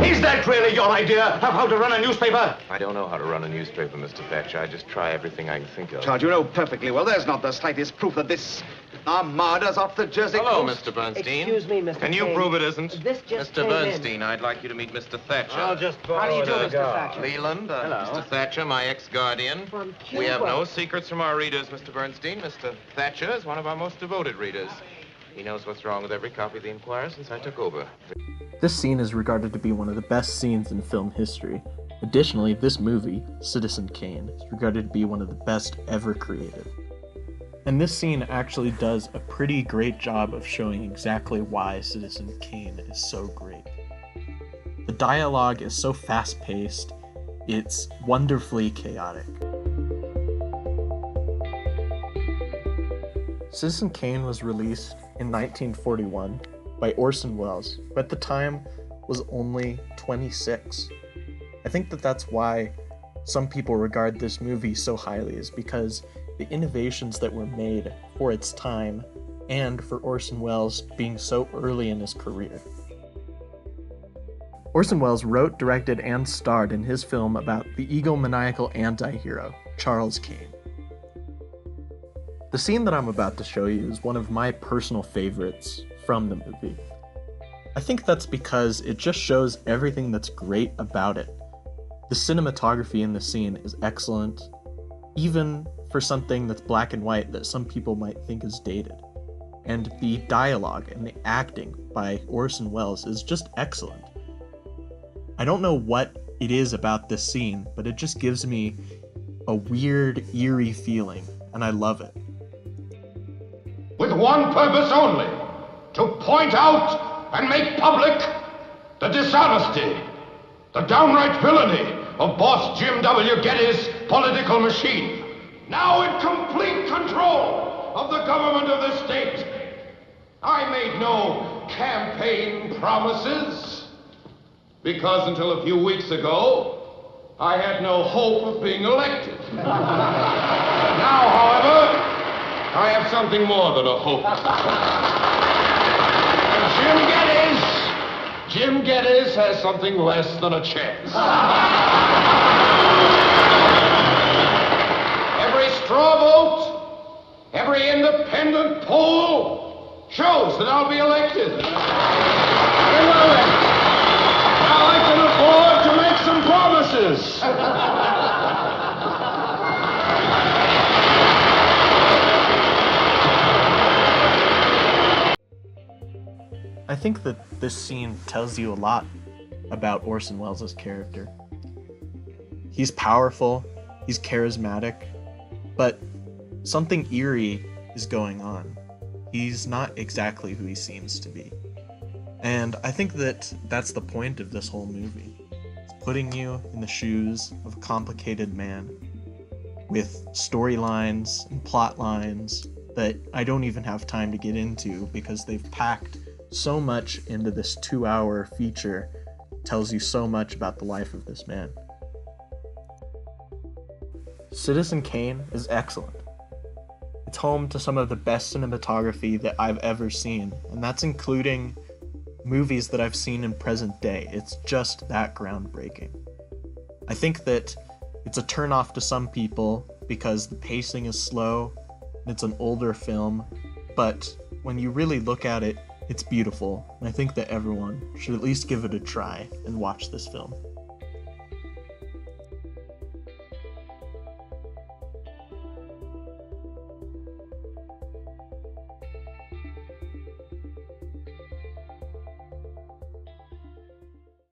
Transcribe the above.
Is that really your idea of how to run a newspaper? I don't know how to run a newspaper, Mr. Thatcher. I just try everything I can think of. Charge, you know perfectly well there's not the slightest proof that this armada's off the Jersey Hello, coast. Mr. Bernstein. Excuse me, Mr. Can you Kane. prove it isn't? This just Mr. came Bernstein, I'd like you to meet Mr. Thatcher. I'll just borrow How do you do, the Mr. go. Thatcher? Leland, Hello. Mr. Thatcher, my ex-guardian. From We have Cuba. no secrets from our readers, Mr. Bernstein. Mr. Thatcher is one of our most devoted readers. He knows what's wrong with every copy of the Enquirer since I took over. This scene is regarded to be one of the best scenes in film history. Additionally, this movie, Citizen Kane, is regarded to be one of the best ever created. And this scene actually does a pretty great job of showing exactly why Citizen Kane is so great. The dialogue is so fast-paced, it's wonderfully chaotic. Citizen Kane was released in 1941 by Orson Welles, who at the time was only 26. I think that that's why some people regard this movie so highly, is because the innovations that were made for its time and for Orson Welles being so early in his career. Orson Welles wrote, directed, and starred in his film about the egomaniacal anti-hero, Charles Kane. The scene that I'm about to show you is one of my personal favorites from the movie. I think that's because it just shows everything that's great about it. The cinematography in the scene is excellent, even for something that's black and white that some people might think is dated. And the dialogue and the acting by Orson Welles is just excellent. I don't know what it is about this scene, but it just gives me a weird, eerie feeling, and I love it. With one purpose only, to point out and make public the dishonesty, the downright villainy of boss Jim W. Geddes' political machine, now in complete control of the government of the state. I made no campaign promises, because until a few weeks ago, I had no hope of being elected. Now, however, I have something more than a hope. And Jim Geddes has something less than a chance. Every straw vote, every independent poll shows that I'll be elected. Very well then. Now I can afford to make some promises. I think that this scene tells you a lot about Orson Welles' character. He's powerful, he's charismatic, but something eerie is going on. He's not exactly who he seems to be. And I think that that's the point of this whole movie. It's putting you in the shoes of a complicated man with storylines and plot lines that I don't even have time to get into because they've packed so much into this 2-hour feature. Tells you so much about the life of this man. Citizen Kane is excellent. It's home to some of the best cinematography that I've ever seen, and that's including movies that I've seen in present day. It's just that groundbreaking. I think that it's a turnoff to some people because the pacing is slow, and it's an older film, but when you really look at it, it's beautiful, and I think that everyone should at least give it a try and watch this film.